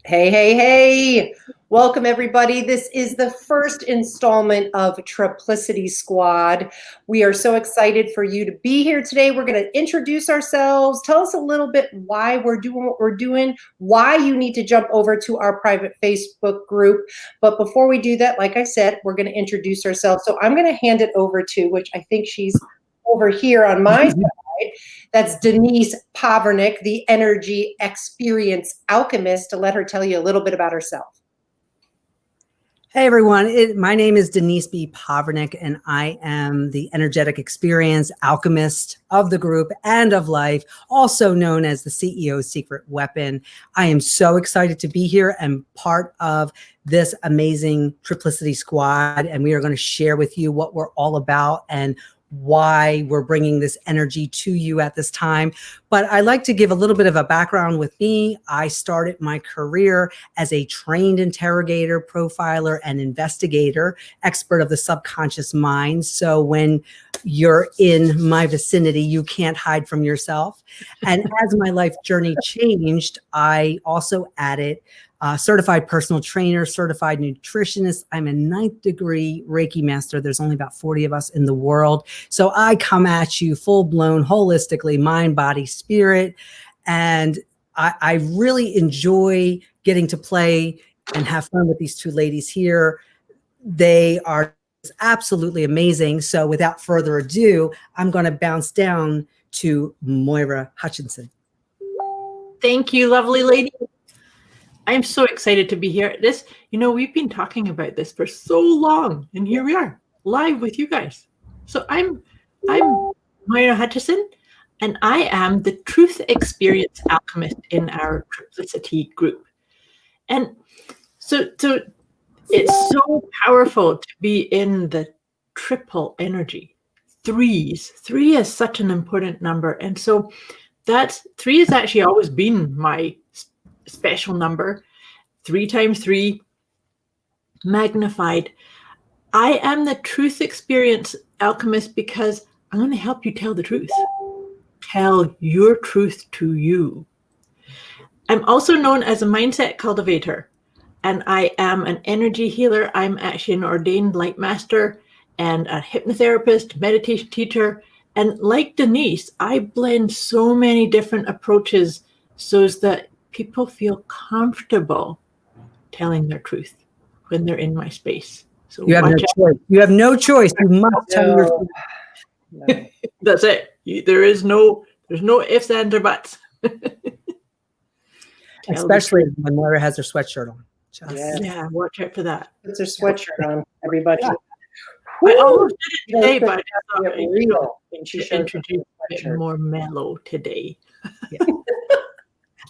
Hey, hey, hey. Welcome, everybody. This is the first installment of Triplicity Squad. We are so excited for you to be here today. We're going to introduce ourselves, tell us a little bit why we're doing what we're doing, why you need to jump over to our private Facebook group. But before we do that, like I said, we're going to introduce ourselves. So I'm going to hand it over to, which I think she's over here on my side. That's Denise Povernick, the energy experience alchemist, to let her tell you a little bit about herself. Hey everyone, my name is Denise B. Povernick, and I am the energetic experience alchemist of the group and of life, also known as the CEO's secret weapon. I am so excited to be here and part of this amazing Triplicity Squad, and we are going to share with you what we're all about and why we're bringing this energy to you at this time. But I like to give a little bit of a background with me. I started my career as a trained interrogator, profiler, and investigator, expert of the subconscious mind. So when you're in my vicinity, you can't hide from yourself. And as my life journey changed, I also added certified personal trainer, certified nutritionist. I'm a 9th degree Reiki master. There's only about 40 of us in the world. So I come at you full blown, holistically, mind, body, spirit. And I really enjoy getting to play and have fun with these two ladies here. They are absolutely amazing. So without further ado, I'm going to bounce down to Moira Hutchison. Thank you, lovely lady. I'm so excited to be here. We've been talking about this for so long, and here we are, live with you guys. So I'm Moira Hutchison, and I am the Truth Experience Alchemist in our Triplicity group. And so it's so powerful to be in the triple energy. Three is such an important number. And so three has actually always been my special number. 3 times 3 magnified. I am the Truth Experience Alchemist because I'm going to help you tell the truth. Tell your truth to you. I'm also known as a mindset cultivator, and I am an energy healer. I'm actually an ordained light master and a hypnotherapist, meditation teacher. And like Denise, I blend so many different approaches so that people feel comfortable telling their truth when they're in my space. So you have no choice. You have no choice. You must tell your truth. No. That's it. There's no ifs, ands, or buts. Especially when Moira has her sweatshirt on. Yeah, watch out for that. Puts her sweatshirt on, everybody. Yeah. I almost did it today, but I thought real. And she should introduce a bit more mellow today. Yeah.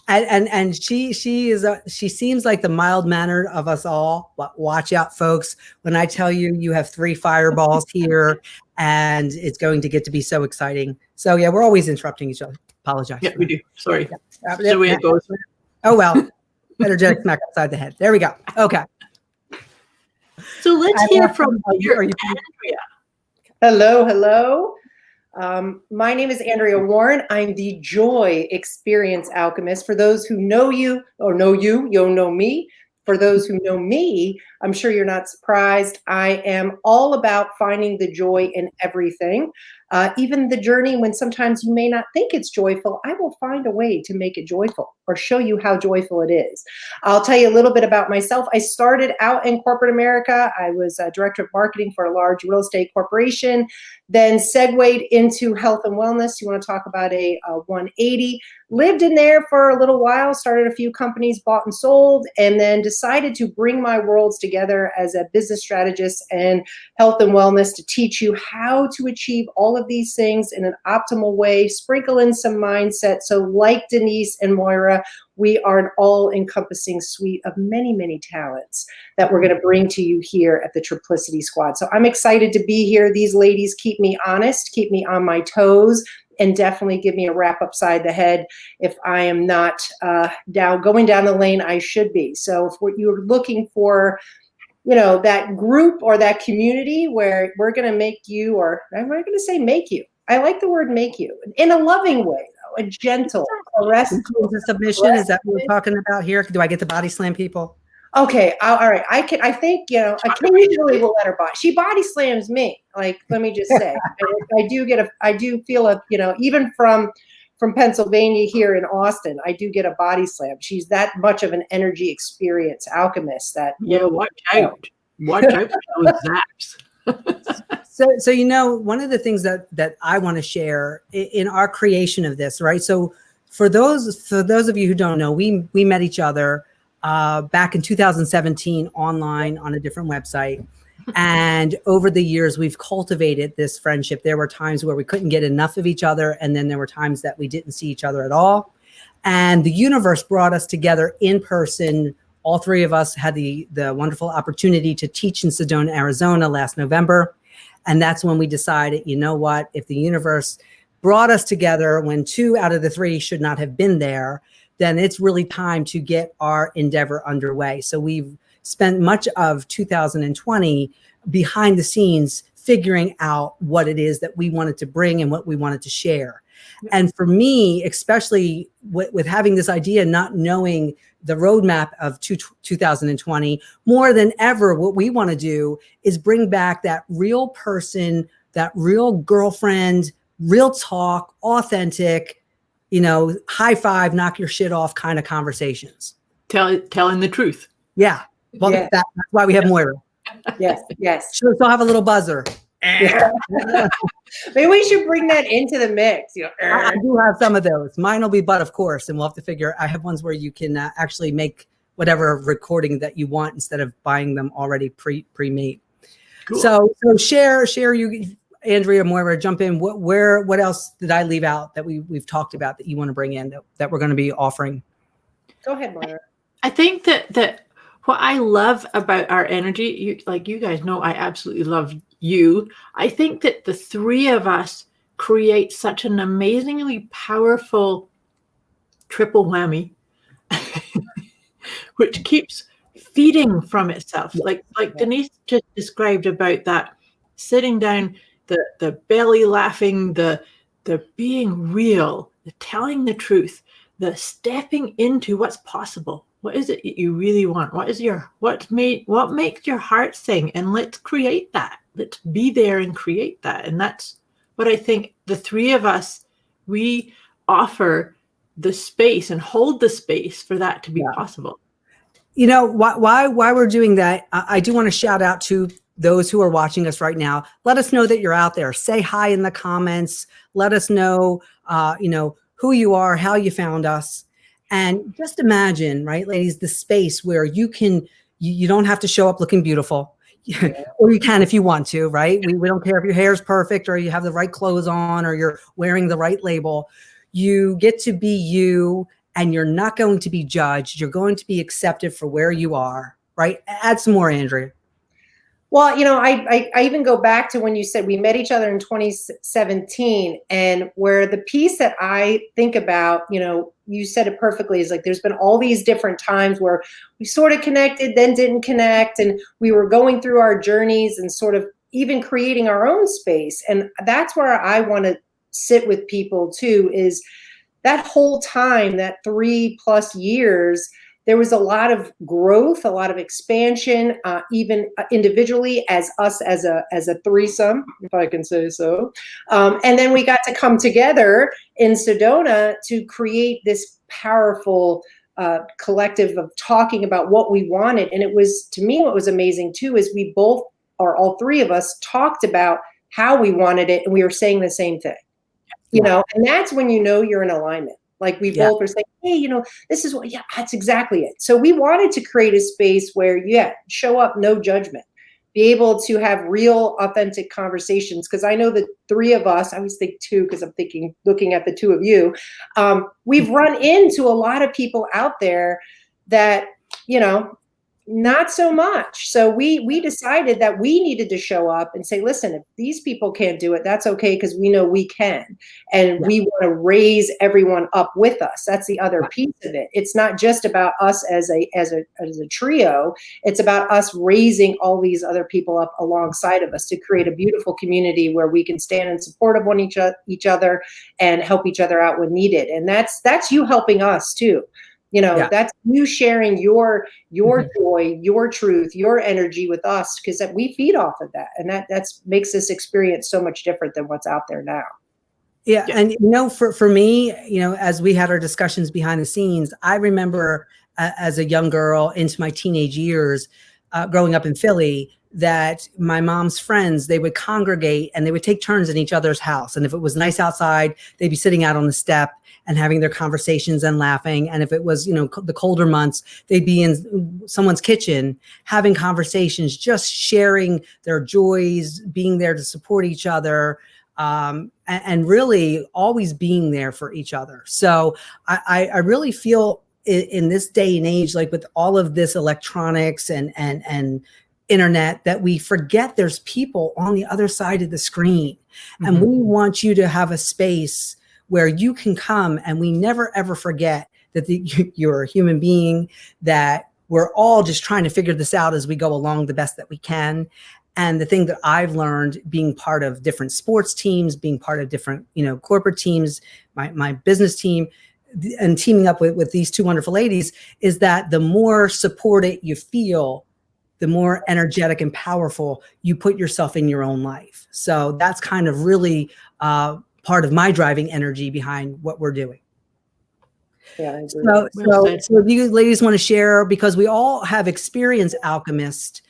And she seems like the mild mannered of us all, but watch out, folks. When I tell you, you have 3 fireballs here, and it's going to get to be so exciting. So yeah, we're always interrupting each other. Apologize. Yeah, we do. Sorry. Yeah. That's the way it goes. Oh well, energetic smack upside the head. There we go. Okay. So let's hear from Andrea. Hello. My name is Andrea Warren. I'm the Joy Experience Alchemist. For those who know you or know you, you'll know me. For those who know me, I'm sure you're not surprised. I am all about finding the joy in everything. Even the journey when sometimes you may not think it's joyful, I will find a way to make it joyful or show you how joyful it is. I'll tell you a little bit about myself. I started out in corporate America. I was a director of marketing for a large real estate corporation, then segued into health and wellness. You want to talk about a 180. Lived in there for a little while, started a few companies, bought and sold, and then decided to bring my worlds together as a business strategist and health and wellness to teach you how to achieve all of these things in an optimal way, sprinkle in some mindset. So like Denise and Moira, we are an all-encompassing suite of many, many talents that we're going to bring to you here at the Triplicity Squad. So I'm excited to be here. These ladies keep me honest, keep me on my toes, and definitely give me a wrap upside the head if I am not going down the lane I should be. So if you're looking for, that group or that community where we're going to make you, or I'm not going to say make you. I like the word make you in a loving way, though. a gentle caress. The submission, is that what we're talking about here? Do I get to body slam people? Okay, all right. I think, occasionally we'll let her she body slams me. Like, let me just say, I do feel even from Pennsylvania here in Austin, I do get a body slam. She's that much of an energy experience alchemist that. Yeah, watch out. Watch out for those zaps. So, one of the things that I want to share in our creation of this, right? So for those of you who don't know, we met each other back in 2017 online on a different website. And over the years, we've cultivated this friendship. There were times where we couldn't get enough of each other. And then there were times that we didn't see each other at all. And the universe brought us together in person. All three of us had the wonderful opportunity to teach in Sedona, Arizona last November. And that's when we decided, you know what, if the universe brought us together when 2 out of the 3 should not have been there, then it's really time to get our endeavor underway. So we've spent much of 2020 behind the scenes figuring out what it is that we wanted to bring and what we wanted to share. And for me, especially with having this idea, not knowing the roadmap of 2020, more than ever, what we want to do is bring back that real person, that real girlfriend, real talk, authentic, high five, knock your shit off kind of conversations. Telling the truth. Yeah. Well, yeah. That's why we have Moira. Yes. She'll still have a little buzzer. Yeah. Maybe we should bring that into the mix. I do have some of those. Mine will be butt, of course, and we'll have to figure. I have ones where you can actually make whatever recording that you want instead of buying them already pre-made. Cool. So share you, Andrea, Moira, jump in. What else did I leave out that we've talked about that you want to bring in that we're going to be offering? Go ahead, Moira. I think that what I love about our energy, you guys know, I absolutely love you. I think that the 3 of us create such an amazingly powerful triple whammy, which keeps feeding from itself. Like Denise just described about that sitting down, the belly laughing, the being real, the telling the truth, the stepping into what's possible. What is it that you really want? What makes your heart sing? And let's create that. Let's be there and create that. And that's what I think the 3 of us, we offer the space and hold the space for that to be possible. Why we're doing that, I do want to shout out to those who are watching us right now. Let us know that you're out there. Say hi in the comments. Let us know, who you are, how you found us. And just imagine, right, ladies, the space where you don't have to show up looking beautiful. Or you can if you want to, right? We don't care if your hair's perfect or you have the right clothes on or you're wearing the right label. You get to be you and you're not going to be judged. You're going to be accepted for where you are, right? Add some more, Andrea. Well, I even go back to when you said we met each other in 2017, and where the piece that I think about, you said it perfectly, is like there's been all these different times where we sort of connected, then didn't connect, and we were going through our journeys and sort of even creating our own space. And that's where I want to sit with people too, is that whole time, that 3+ years, there was a lot of growth, a lot of expansion, even individually as us as a threesome, if I can say so. And then we got to come together in Sedona to create this powerful collective of talking about what we wanted. And it was, to me, what was amazing too, is we both, or all 3 of us, talked about how we wanted it, and we were saying the same thing. And that's when you're in alignment. Like we both were saying, hey, this is what, that's exactly it. So we wanted to create a space where, show up, no judgment, be able to have real, authentic conversations. Because I know the 3 of us, I always think 2, because I'm looking at the 2 of you, we've run into a lot of people out there that, not so much. So we decided that we needed to show up and say, listen, if these people can't do it, that's okay, because we know we can. And we want to raise everyone up with us. That's the other piece of it. It's not just about us as a trio. It's about us raising all these other people up alongside of us to create a beautiful community where we can stand in support of each other and help each other out when needed. And that's you helping us too. That's you sharing your joy, your truth, your energy with us, because we feed off of that. And that makes this experience so much different than what's out there now. Yeah. And, for me, as we had our discussions behind the scenes, I remember as a young girl into my teenage years, growing up in Philly, that my mom's friends, they would congregate and they would take turns in each other's house. And if it was nice outside, they'd be sitting out on the step and having their conversations and laughing. And if it was, the colder months, they'd be in someone's kitchen having conversations, just sharing their joys, being there to support each other, and really always being there for each other. So I really feel in this day and age, like with all of this electronics and internet, that we forget there's people on the other side of the screen. And we want you to have a space where you can come, and we never ever forget that you're a human being, that we're all just trying to figure this out as we go along the best that we can. And the thing that I've learned being part of different sports teams, being part of different, corporate teams, my business team, and teaming up with these two wonderful ladies, is that the more supported you feel, the more energetic and powerful you put yourself in your own life. So that's kind of really part of my driving energy behind what we're doing. Yeah, I agree. So if you ladies want to share, because we all have experienced alchemist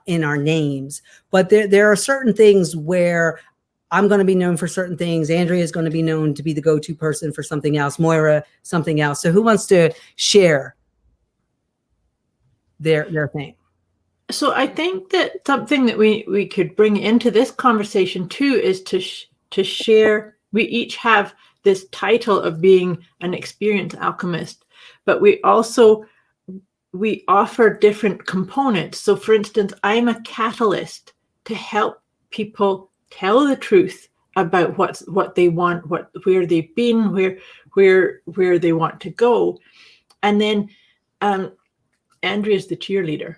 in our names, but there are certain things where I'm going to be known for certain things. Andrea is going to be known to be the go-to person for something else. Moira, something else. So who wants to share their thing? So I think that something that we could bring into this conversation too is to share. We each have this title of being an experienced alchemist, but we offer different components. So for instance, I'm a catalyst to help people tell the truth about what they want, where they've been, where they want to go. And then Andrea's the cheerleader.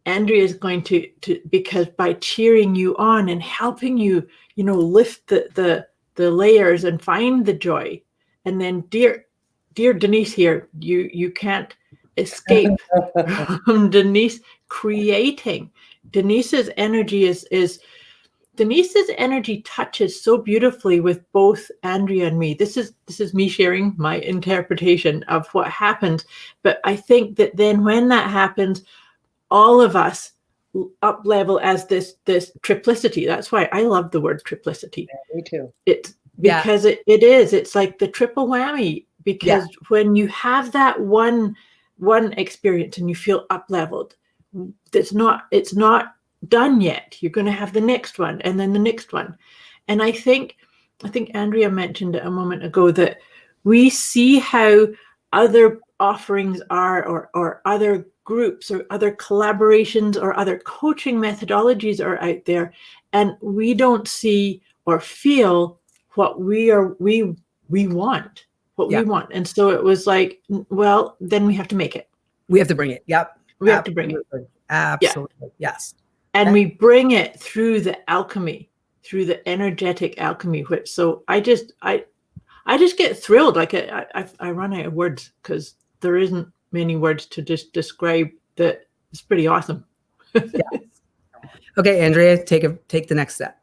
Andrea is going to because by cheering you on and helping you, lift the layers and find the joy. And then dear Denise here, you can't escape from Denise creating. Denise's energy Denise's energy touches so beautifully with both Andrea and me. This is me sharing my interpretation of what happened. But I think that then when that happens, all of us up level as this triplicity. That's why I love the word triplicity. Yeah, me too. It's because it's like the triple whammy, because when you have that one experience and you feel up leveled, it's not done yet. You're going to have the next one and then the next one. And I think Andrea mentioned a moment ago that we see how other offerings are, or other groups or other collaborations or other coaching methodologies are out there, and we don't see or feel what we want, we want. And so it was like, well, then we have to make it. We have to bring it. Yep. We have to bring it. Absolutely. Yeah. Yes. And we bring it through the alchemy, through the energetic alchemy, so I just get thrilled. Like I run out of words, because there isn't many words to just describe that. It's pretty awesome. Okay, Andrea, take the next step.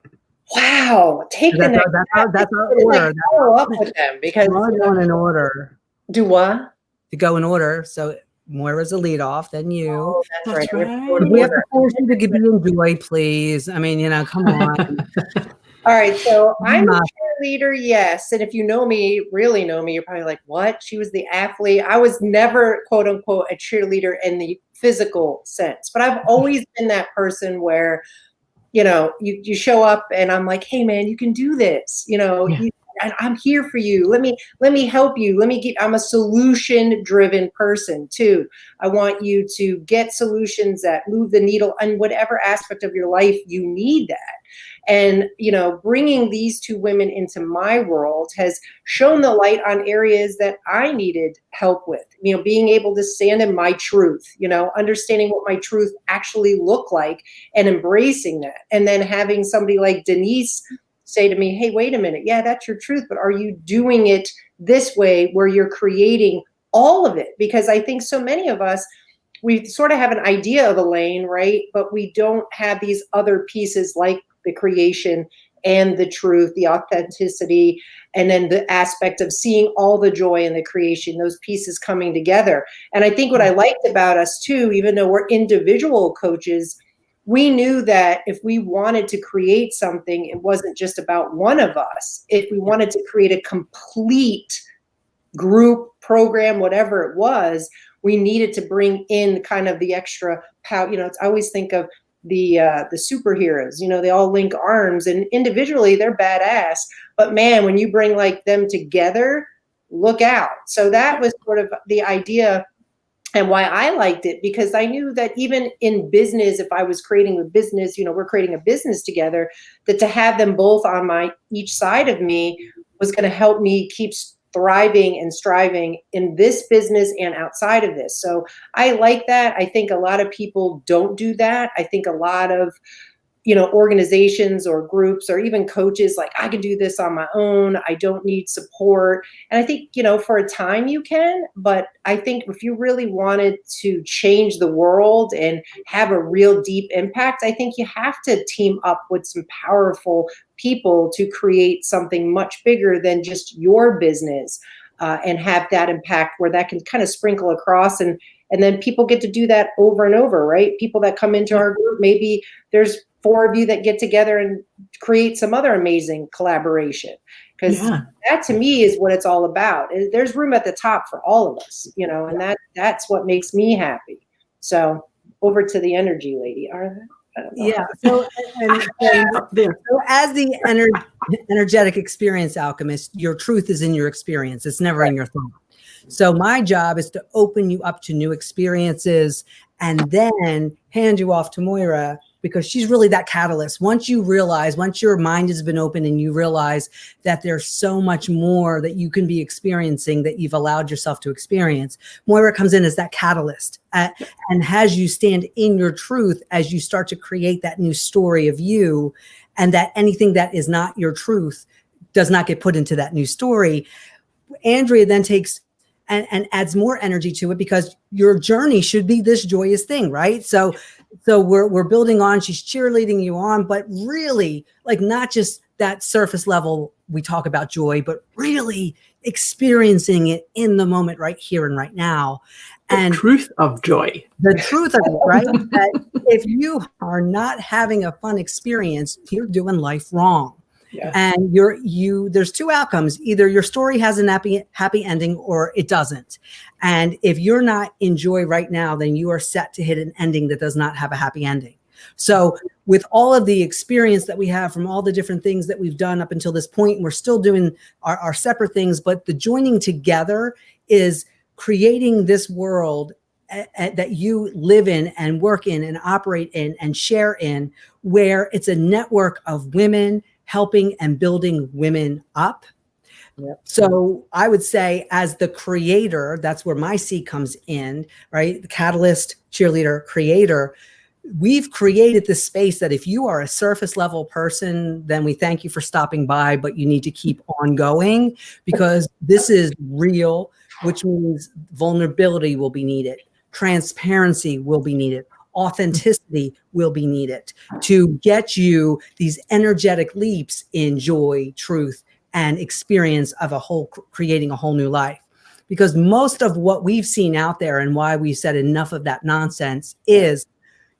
Wow, take the next step. That's our order. Follow up with them, because we're going in order. Do what? To go in order. So Moira's the lead off, then you. Oh, that's right. We have to force you to give you joy, please. I mean, come on. All right, so I'm a cheerleader, yes. And if you know me, really know me, you're probably like, what? She was the athlete. I was never, quote unquote, a cheerleader in the physical sense. But I've always been that person where, you show up and I'm like, hey, man, you can do this. I'm here for you. Let me help you. I'm a solution driven person too. I want you to get solutions that move the needle on whatever aspect of your life you need that. And, bringing these two women into my world has shown the light on areas that I needed help with, being able to stand in my truth, understanding what my truth actually looked like and embracing that. And then having somebody like Denise say to me, hey, wait a minute. Yeah, that's your truth. But are you doing it this way where you're creating all of it? Because I think so many of us, we sort of have an idea of a lane, right? But we don't have these other pieces like the creation and the truth, the authenticity, and then the aspect of seeing all the joy in the creation, those pieces coming together. And I think what I liked about us too, even though we're individual coaches, we knew that if we wanted to create something, it wasn't just about one of us. If we wanted to create a complete group program, whatever it was, we needed to bring in kind of the extra power. I always think of the superheroes, they all link arms, and individually they're badass, but man, when you bring like them together, look out. So that was sort of the idea and why I liked it, because I knew that even in business, if I was creating a business, we're creating a business together, that to have them both on each side of me was going to help me keep thriving and striving in this business and outside of this. So I like that. I think a lot of people don't do that. I think a lot of, organizations or groups or even coaches, like, I can do this on my own. I don't need support. And I think, for a time you can, but I think if you really wanted to change the world and have a real deep impact, I think you have to team up with some powerful people to create something much bigger than just your business, and have that impact where that can kind of sprinkle across, and then people get to do that over and over, right? People that come into our group, maybe there's 4 of you that get together and create some other amazing collaboration, because that to me is what it's all about. There's room at the top for all of us, and that's what makes me happy. So over to the energy lady. Yeah. So, so as the energetic experience alchemist, your truth is in your experience. It's never in your thought. So my job is to open you up to new experiences and then hand you off to Moira, because she's really that catalyst. Once your mind has been open and you realize that there's so much more that you can be experiencing that you've allowed yourself to experience, Moira comes in as that catalyst and has you stand in your truth as you start to create that new story of you, and that anything that is not your truth does not get put into that new story. Andrea then takes and adds more energy to it, because your journey should be this joyous thing, right? So we're building on, she's cheerleading you on, but really, like, not just that surface level we talk about joy, but really experiencing it in the moment, right here and right now. And the truth of joy. The truth of it, right? That if you are not having a fun experience, you're doing life wrong. Yeah. And there's 2 outcomes. Either your story has a happy ending or it doesn't. And if you're not in joy right now, then you are set to hit an ending that does not have a happy ending. So with all of the experience that we have from all the different things that we've done up until this point, we're still doing our separate things, but the joining together is creating this world that you live in and work in and operate in and share in, where it's a network of women helping and building women up. Yep. So I would say, as the creator, that's where my C comes in, right? The catalyst, cheerleader, creator. We've created this space that if you are a surface level person, then we thank you for stopping by, but you need to keep on going, because this is real, which means vulnerability will be needed. Transparency will be needed. Authenticity will be needed to get you these energetic leaps in joy, truth, and experience of creating a whole new life. Because most of what we've seen out there, and why we said enough of that nonsense, is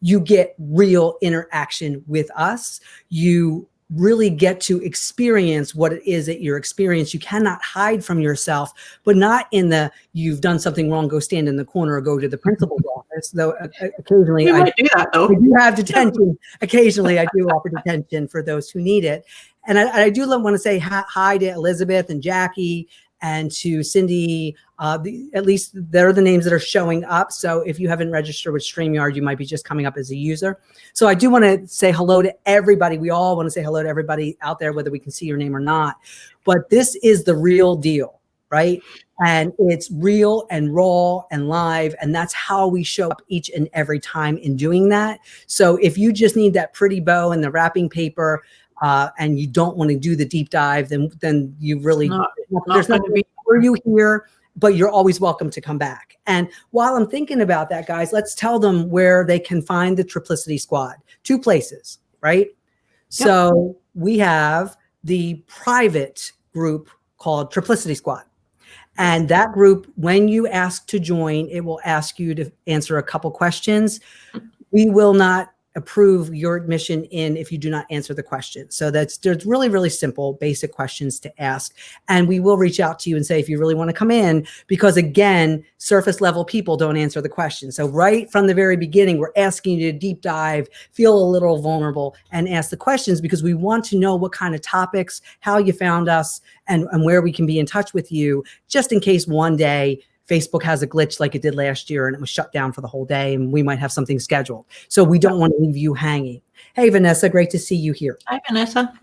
you get real interaction with us. You really get to experience what it is that you're experiencing. You cannot hide from yourself, but not in the, you've done something wrong, go stand in the corner or go to the principal's office. Though occasionally I do that, though. I do have detention. Occasionally I do offer detention for those who need it. And I do want to say hi to Elizabeth and Jackie and to Cindy. At least they're the names that are showing up. So if you haven't registered with StreamYard, you might be just coming up as a user. So I do want to say hello to everybody. We all want to say hello to everybody out there, whether we can see your name or not. But this is the real deal, right? And it's real and raw and live. And that's how we show up each and every time in doing that. So if you just need that pretty bow and the wrapping paper, and you don't want to do the deep dive, then you really, there's not going to be for you here, but you're always welcome to come back. And while I'm thinking about that, guys, let's tell them where they can find the Triplicity Squad. 2 places, right? Yep. So we have the private group called Triplicity Squad. And that group, when you ask to join, it will ask you to answer a couple questions. We will not approve your admission in if you do not answer the question. So there's really, really simple, basic questions to ask. And we will reach out to you and say, if you really want to come in, because again, surface level people don't answer the question. So right from the very beginning, we're asking you to deep dive, feel a little vulnerable and ask the questions because we want to know what kind of topics, how you found us and where we can be in touch with you, just in case one day Facebook has a glitch like it did last year and it was shut down for the whole day and we might have something scheduled. So we don't want to leave you hanging. Hey, Vanessa, great to see you here. Hi, Vanessa.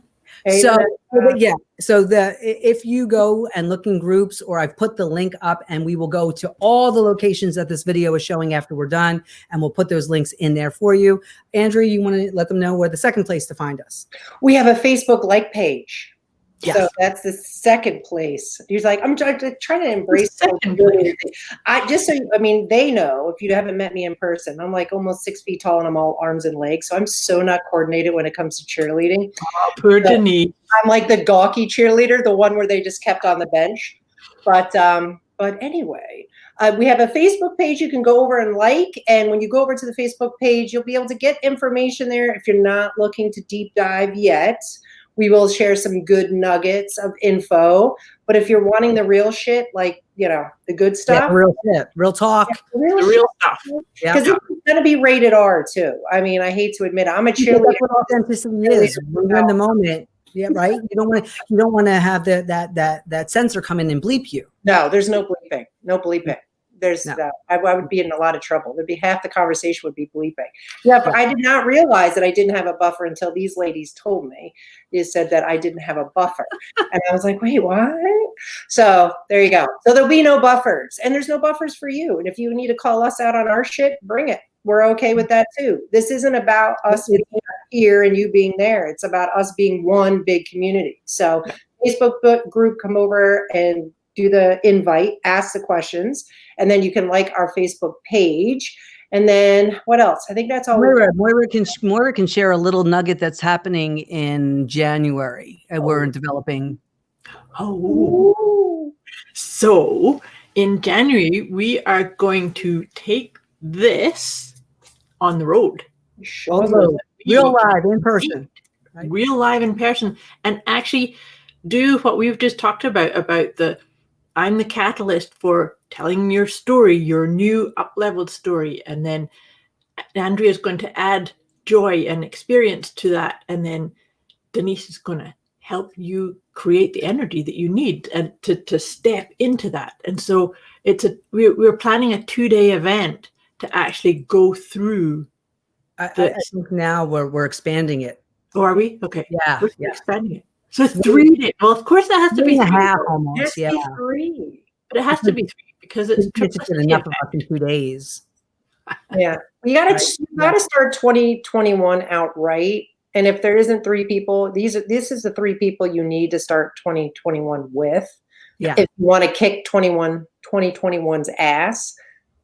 Hey, so Vanessa. yeah, so if you go and look in groups, or I've put the link up and we will go to all the locations that this video is showing after we're done, and we'll put those links in there for you. Andrea, you want to let them know where the second place to find us? We have a Facebook like page. Yes. So that's the second place. He's like, I'm trying to embrace second place. They know, if you haven't met me in person, I'm like almost 6 feet tall and I'm all arms and legs. So I'm so not coordinated when it comes to cheerleading. Oh, poor Denise. I'm like the gawky cheerleader, the one where they just kept on the bench. But anyway, we have a Facebook page you can go over and like. And when you go over to the Facebook page, you'll be able to get information there if you're not looking to deep dive yet. We will share some good nuggets of info. But if you're wanting the real shit, like, the good stuff. Yeah, real shit, real talk. The real stuff. Because it's going to be rated R too. I mean, I hate to admit it. I'm a cheerleader. That's what authenticity is. When you're in the moment. Yeah, right. You don't want to have that sensor come in and bleep you. No, there's no bleeping. No bleeping. There's I would be in a lot of trouble. There'd be half the conversation would be bleeping. Yeah, but I did not realize that I didn't have a buffer until these ladies told me. They said that I didn't have a buffer. And I was like, wait, what? So there you go. So there'll be no buffers. And there's no buffers for you. And if you need to call us out on our shit, bring it. We're okay with that too. This isn't about us being here and you being there. It's about us being one big community. So Facebook group, come over and do the invite, ask the questions, and then you can like our Facebook page. And then what else? I think that's all. Moira can share a little nugget that's happening in January. We're developing. Oh, so in January, we are going to take this on the road. Real live in person. Right? Real live in person, and actually do what we've just talked about I'm the catalyst for telling your story, your new up-leveled story. And then Andrea's going to add joy and experience to that. And then Denise is going to help you create the energy that you need and to step into that. And so we're planning a 2-day event to actually go through. I think now we're expanding it. Oh, are we? Okay. Yeah. We're expanding it. So 3 days. Well, of course that has to be 3 almost. Yeah. 3. But it has to be 3 because it's enough of us in 2 days. Yeah. You gotta start 2021 out right. And if there isn't 3 people, this is the 3 people you need to start 2021 with. Yeah. If you want to kick 2021's ass,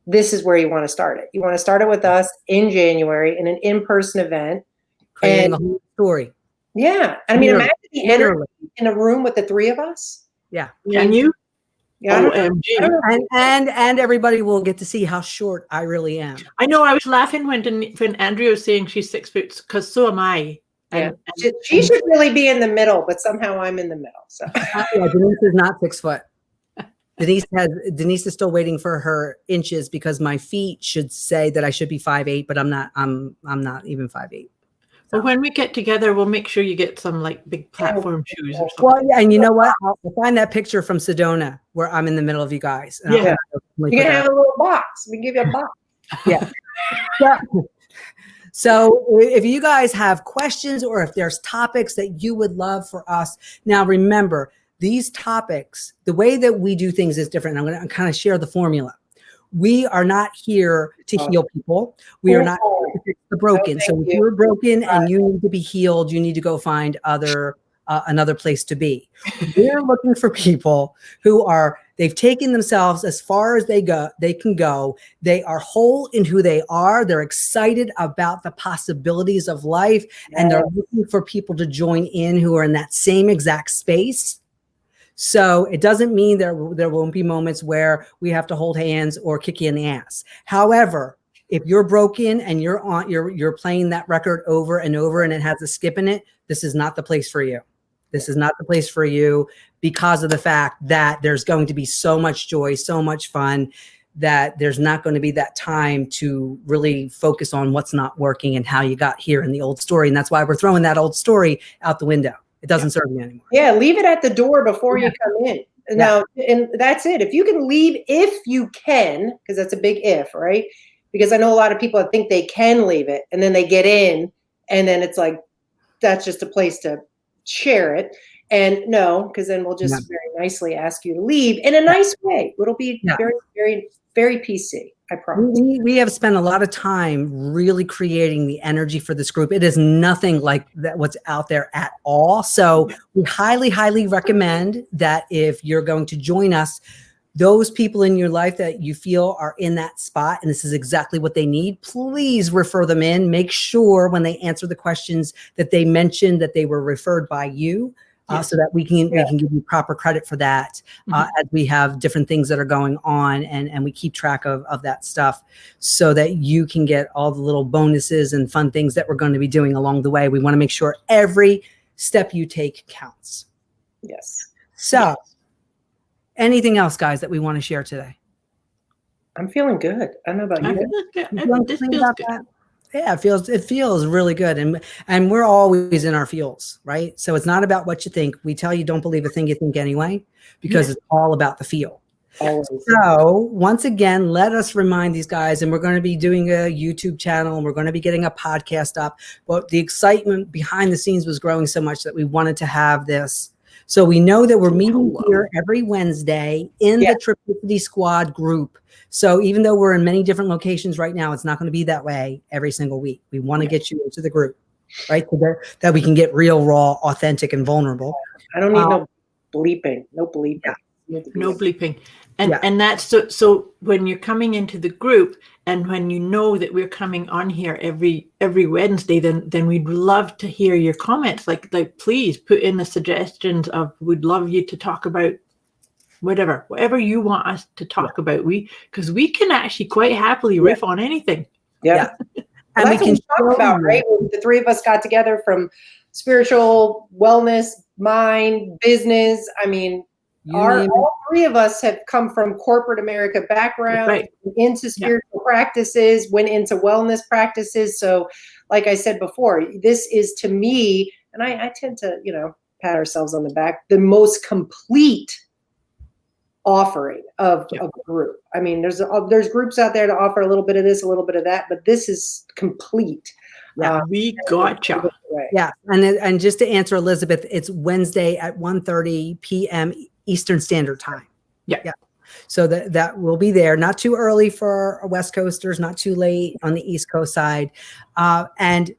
this is where you want to start it. You want to start it with us in January in an in-person event. Creating the whole story. Yeah. I mean, imagine the energy in a room with the 3 of us. Yeah. Can you? Yeah. And everybody will get to see how short I really am. I know. I was laughing when Andrea was saying she's 6 foot, because so am I. Yeah. She should really be in the middle, but somehow I'm in the middle. So Denise is not 6 foot. Denise is still waiting for her inches because my feet should say that I should be 5'8", but I'm not. I'm not even 5'8". But when we get together, we'll make sure you get some like big platform shoes or something. Well, yeah, and you know what? I'll find that picture from Sedona where I'm in the middle of you guys. And Yeah. You can have a little box. We can give you a box. Yeah. So if you guys have questions or if there's topics that you would love for us, now remember, these topics, the way that we do things is different. I'm going to kind of share the formula. We are not here to heal people. We are not here to fix the broken. So if you're broken and you need to be healed, you need to go find another place to be. We're looking for people who they've taken themselves as far as they can go. They are whole in who they are. They're excited about the possibilities of life, and they're looking for people to join in who are in that same exact space. So it doesn't mean there won't be moments where we have to hold hands or kick you in the ass. However, if you're broken and you're playing that record over and over and it has a skip in it, this is not the place for you. This is not the place for you because of the fact that there's going to be so much joy, so much fun, that there's not going to be that time to really focus on what's not working and how you got here in the old story. And that's why we're throwing that old story out the window. It doesn't serve you anymore. Yeah, leave it at the door before you come in. Now, and that's it. If you can leave, if you can, because that's a big if, right? Because I know a lot of people think they can leave it and then they get in and then it's like, that's just a place to share it. And no, because then we'll just very nicely ask you to leave in a nice way. It'll be very, very, very PC. I promise. We have spent a lot of time really creating the energy for this group. It is nothing like that what's out there at all. So we highly, highly recommend that if you're going to join us, those people in your life that you feel are in that spot, and this is exactly what they need, please refer them in. Make sure when they answer the questions that they mention that they were referred by you. So that we can give you proper credit for that as we have different things that are going on and we keep track of that stuff so that you can get all the little bonuses and fun things that we're going to be doing along the way. We want to make sure every step you take counts. Yes. So anything else, guys, that we want to share today? I'm feeling good. I don't know about you. This feels good. Yeah, it feels really good. And we're always in our feels, right? So it's not about what you think. We tell you don't believe a thing you think anyway, because it's all about the feel. Always. So once again, let us remind these guys, and we're going to be doing a YouTube channel and we're going to be getting a podcast up. But the excitement behind the scenes was growing so much that we wanted to have this. So we know that we're meeting here every Wednesday in the Triplicity Squad group. So even though we're in many different locations right now, it's not going to be that way every single week. We want to get you into the group, right? So that we can get real, raw, authentic, and vulnerable. I don't need no bleeping. No bleeping. Yeah. No bleeping. And that's so when you're coming into the group and when you know that we're coming on here every Wednesday, then we'd love to hear your comments. Like please put in the suggestions of we'd love you to talk about whatever you want us to talk about. Because we can actually quite happily riff on anything. Yeah. And we can talk about, right? When the three of us got together from spiritual, wellness, mind, business. I mean, all three of us have come from corporate America background, into spiritual practices, went into wellness practices. So like I said before, this is to me, and I tend to, pat ourselves on the back, the most complete offering of a group. I mean, there's groups out there to offer a little bit of this, a little bit of that, but this is complete. We gotcha. Yeah, and just to answer Elizabeth, it's Wednesday at 1:30 p.m. Eastern Standard Time. Yeah. So that will be there. Not too early for West Coasters, not too late on the East Coast side. And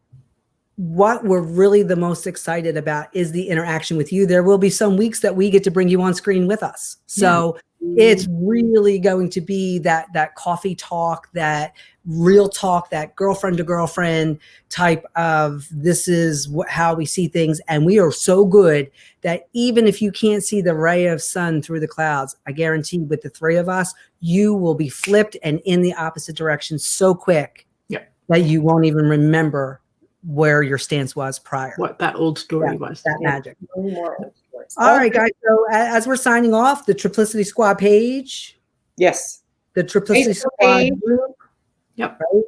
what we're really the most excited about is the interaction with you. There will be some weeks that we get to bring you on screen with us. So it's really going to be that coffee talk, that real talk, that girlfriend to girlfriend type of this is how we see things. And we are so good that even if you can't see the ray of sun through the clouds, I guarantee with the three of us, you will be flipped and in the opposite direction so quick that you won't even remember where your stance was prior. What that old story was. That magic. All right, guys. So as we're signing off, the Triplicity Squad page. Yes. The Triplicity Squad group. Yep. Right?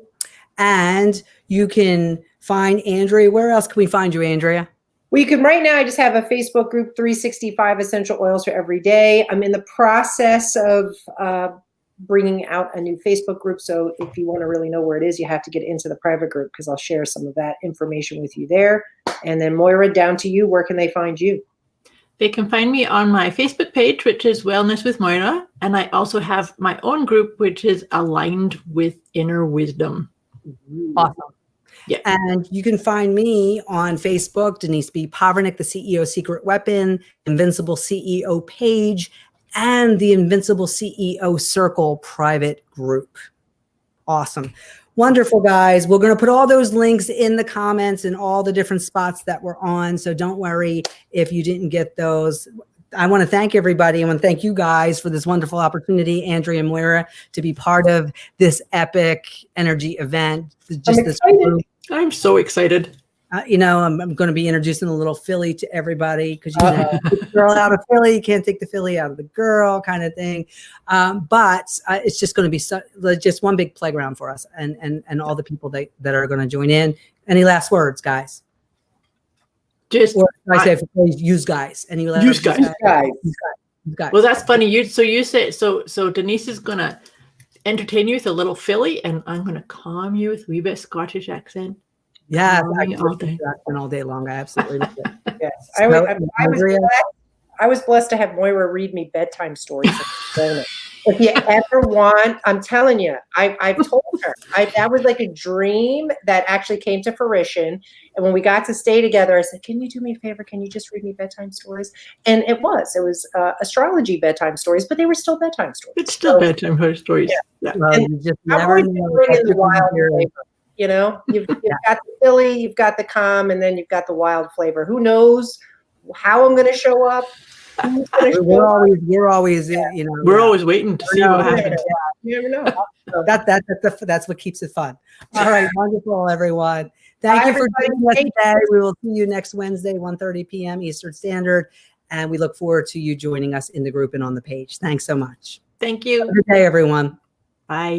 And you can find Andrea. Where else can we find you, Andrea? Well, you can right now, I just have a Facebook group, 365 Essential Oils for Every Day. I'm in the process of bringing out a new Facebook group. So if you want to really know where it is, you have to get into the private group because I'll share some of that information with you there. And then Moira, down to you. Where can they find you? They can find me on my Facebook page, which is Wellness with Moira. And I also have my own group, which is Aligned with Inner Wisdom. Awesome. Yeah. And you can find me on Facebook, Denise B. Povernick, the CEO Secret Weapon, Invincible CEO page, and the Invincible CEO Circle private group. Awesome. Wonderful, guys. We're going to put all those links in the comments and all the different spots that we're on. So don't worry if you didn't get those. I want to thank everybody. I want to thank you guys for this wonderful opportunity, Andrea and Moira, to be part of this epic energy event. I'm so excited. I'm going to be introducing a little Philly to everybody because the girl out of Philly, you can't take the Philly out of the girl kind of thing. But it's just going to be just one big playground for us and all the people that are going to join in. Any last words, guys? Use guys. Any last use guys. Use guys. Well, that's funny. So Denise is going to entertain you with a little Philly, and I'm going to calm you with a wee bit Scottish accent. Yeah, all day long. I absolutely love it. Yes, I was blessed to have Moira read me bedtime stories. If you ever want, I'm telling you, I've told her that was like a dream that actually came to fruition. And when we got to stay together, I said, "Can you do me a favor? Can you just read me bedtime stories?" And it was astrology bedtime stories, but they were still bedtime stories. It's still bedtime stories. Yeah. Well, you just never know. The wild flavor. You know, you've got the Philly, you've got the calm, and then you've got the wild flavor. Who knows how I'm going to show up? We're always we're always waiting to see what happens. You never know. That's what keeps it fun. All right, wonderful, everyone. Thank you for joining us today. We will see you next Wednesday, 1:30 p.m. Eastern Standard, and we look forward to you joining us in the group and on the page. Thanks so much. Thank you. Have a good day, everyone. Bye.